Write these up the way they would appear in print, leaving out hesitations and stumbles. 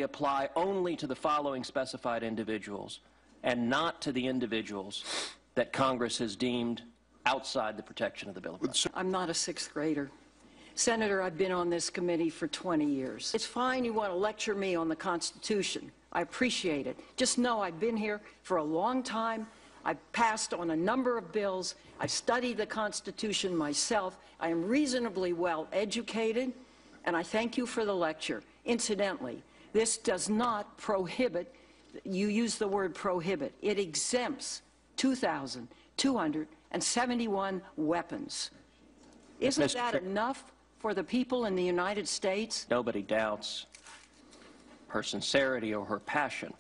apply only to the following specified individuals and not to the individuals that Congress has deemed outside the protection of the Bill of Rights. I'm not a sixth grader. Senator, I've been on this committee for 20 years. It's fine you want to lecture me on the Constitution. I appreciate it. Just know I've been here for a long time. I've passed on a number of bills. I've studied the Constitution myself. I am reasonably well educated, and I thank you for the lecture. Incidentally, this does not prohibit, you use the word prohibit, it exempts 2,271 weapons. Isn't that enough for the people in the United States? Nobody doubts her sincerity or her passion.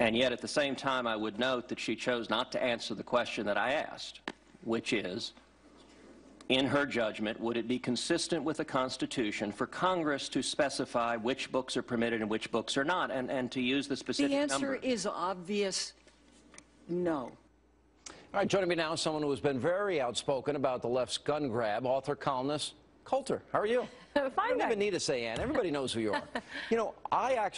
And yet, at the same time, I would note that she chose not to answer the question that I asked, which is, in her judgment, would it be consistent with the Constitution for Congress to specify which books are permitted and which books are not, and to use the specific number? The answer is obvious, no. All right, joining me now is someone who has been very outspoken about the left's gun grab, author, columnist, Coulter. How are you? Fine. You don't even need to say Ann. Everybody knows who you are. You know, I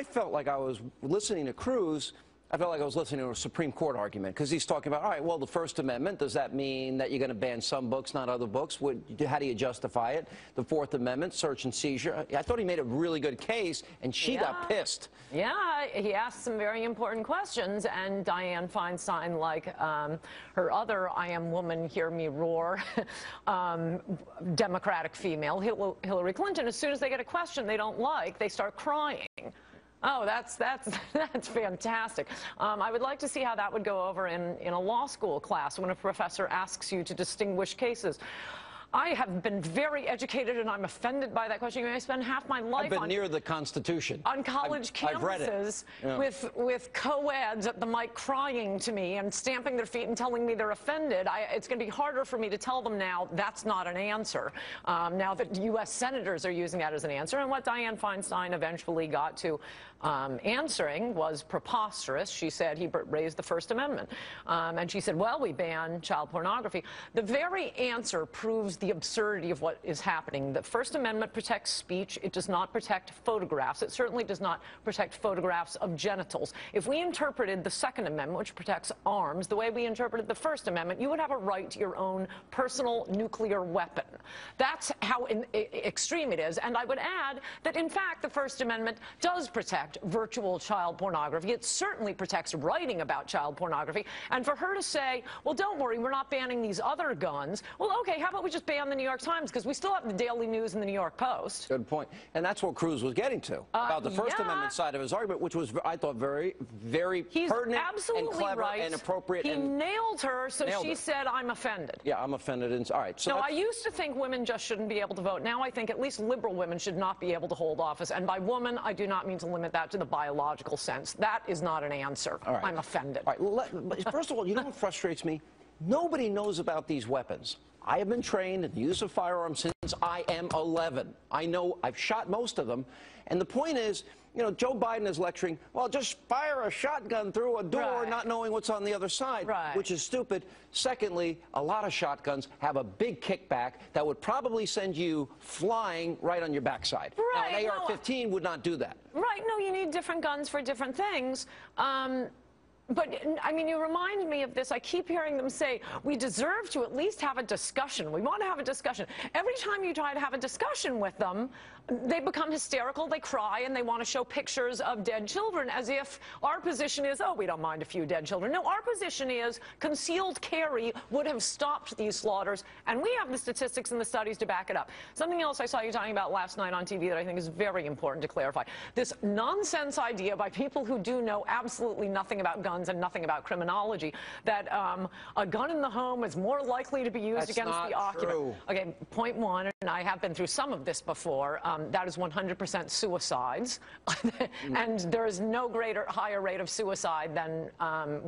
felt like I was listening to Cruz. I felt like I was listening to a Supreme Court argument, because he's talking about, all right, well, the First Amendment, does that mean that you're going to ban some books, not other books? How do you justify it? The Fourth Amendment, search and seizure. I thought he made a really good case, and she got pissed. Yeah, he asked some very important questions, and Dianne Feinstein, like her other I am woman, hear me roar, Democratic female, Hillary Clinton, as soon as they get a question they don't like, they start crying. Oh, that's fantastic. I would like to see how that would go over in a law school class when a professor asks you to distinguish cases. I have been very educated, and I'm offended by that question. I spend half my life near the Constitution. On college campuses with co-eds at the mic crying to me and stamping their feet and telling me they're offended. It's going to be harder for me to tell them now that's not an answer, now that U.S. senators are using that as an answer. And what Dianne Feinstein eventually got to answering was preposterous. She said he raised the First Amendment. And she said, well, we ban child pornography. The very answer proves the absurdity of what is happening. The First Amendment protects speech. It does not protect photographs. It certainly does not protect photographs of genitals. If we interpreted the Second Amendment, which protects arms, the way we interpreted the First Amendment, you would have a right to your own personal nuclear weapon. That's how extreme it is. And I would add that, in fact, the First Amendment does protect virtual child pornography. It certainly protects writing about child pornography. And for her to say, well, don't worry, we're not banning these other guns. Well, okay, how about we just ban the New York Times, because we still have the Daily News and the New York Post. Good point. And that's what Cruz was getting to, about the First Amendment side of his argument, which was, I thought, very, very pertinent and clever and appropriate. He nailed her, so she said, I'm offended. Yeah, I'm offended. And, all right. So no, I used to think women just shouldn't be able to vote. Now I think at least liberal women should not be able to hold office. And by woman, I do not mean to limit that to the biological sense. That is not an answer. All right. I'm offended. All right. First of all, you know what frustrates me? Nobody knows about these weapons. I have been trained in the use of firearms since I am 11. I know I've shot most of them. And the point is, you know, Joe Biden is lecturing, well, just fire a shotgun through a door not knowing what's on the other side, which is stupid. Secondly, a lot of shotguns have a big kickback that would probably send you flying right on your backside. Now, an AR-15 would not do that. Right. No, you need different guns for different things. But, I mean, you remind me of this. I keep hearing them say, we deserve to at least have a discussion. We want to have a discussion. Every time you try to have a discussion with them, they become hysterical, they cry, and they want to show pictures of dead children, as if our position is, oh, we don't mind a few dead children. No, our position is concealed carry would have stopped these slaughters, and we have the statistics and the studies to back it up. Something else I saw you talking about last night on TV that I think is very important to clarify. This nonsense idea by people who do know absolutely nothing about guns and nothing about criminology, that a gun in the home is more likely to be used against the occupant. Okay, point one, and I have been through some of this before, that is 100% suicides. And there is no higher rate of suicide than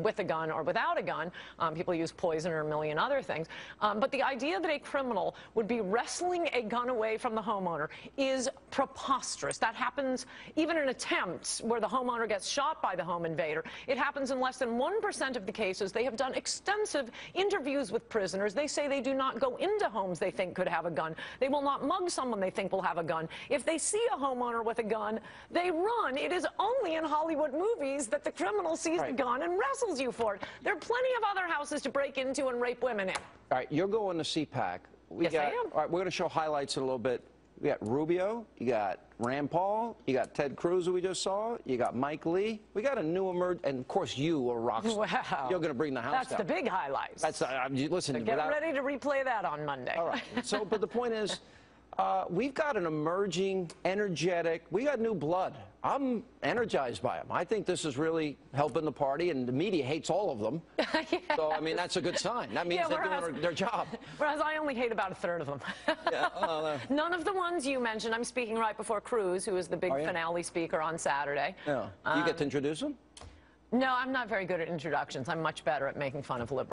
with a gun or without a gun. People use poison or a million other things. But the idea that a criminal would be wrestling a gun away from the homeowner is preposterous. That happens even in attempts where the homeowner gets shot by the home invader. It happens in in less than 1% of the cases, they have done extensive interviews with prisoners. They say they do not go into homes they think could have a gun. They will not mug someone they think will have a gun. If they see a homeowner with a gun, they run. It is only in Hollywood movies that the criminal sees the gun and wrestles you for it. There are plenty of other houses to break into and rape women in. All right, you're going to CPAC. Yes, I am. All right, we're going to show highlights in a little bit. We got Rubio, you got Rand Paul, you got Ted Cruz, who we just saw, you got Mike Lee. We got a new and of course you are rock star. Wow. You're going to bring the house That's down. the big highlights. That's listen. So get ready to replay that on Monday. All right. So, but the point is, we've got an emerging, energetic. We got new blood. I'm energized by them. I think this is really helping the party, and the media hates all of them. Yes. So, I mean, that's a good sign. That means they're doing their job. Whereas I only hate about a third of them. Yeah, None of the ones you mentioned. I'm speaking right before Cruz, who is the big finale speaker on Saturday. Yeah. You get to introduce them? No, I'm not very good at introductions. I'm much better at making fun of liberals.